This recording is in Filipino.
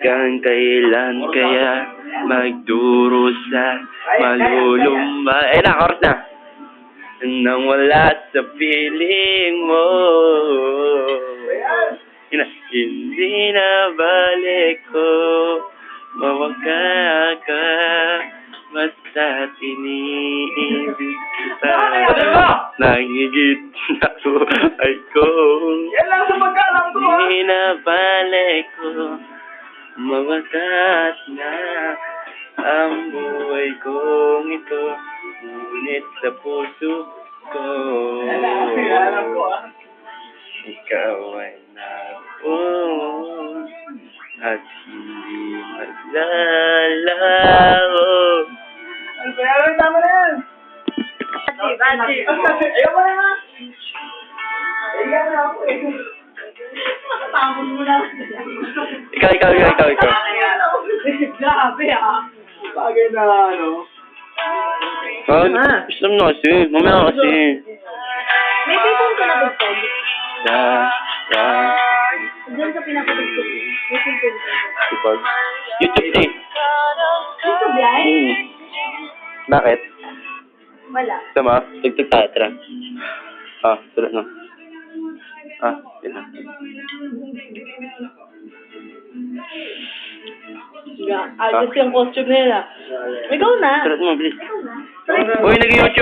Hanggang kailan kaya magdurusa, malulumba. Na, chorus na. Nang wala sa piling mo. Hindi na balik ko, mawag ka, basta't iniibig kita. Nangigit na buhay ko. Yan lang sa pagkalam ko, ha? Hindi na balik ko, mawakas na ang buhay kong ito. Ngunit sa puso ko, Alam ko, ha? ikaw ay naroon at hindi maglalaho. Ano ba yan? Tama na yan. Bati. Ayaw mo na nga. Ayaw na ako eh. Makatapon mo na. Ikaw. Grabe ah. Bagay na ano. Gusto mo na kasi, mamaya kasi. May cellphone ka na ba, Tom? Diyan sa pinapatugtog. May cellphone ka. YouTube din. YouTube yan? Bakit? Wala. Tama, tugtog tayo, tara. Tulad na. Yun na. Agos yung costume nila. Ikaw na. Tulad mo, bilis. Ikaw na. Uy, nag-YouTube.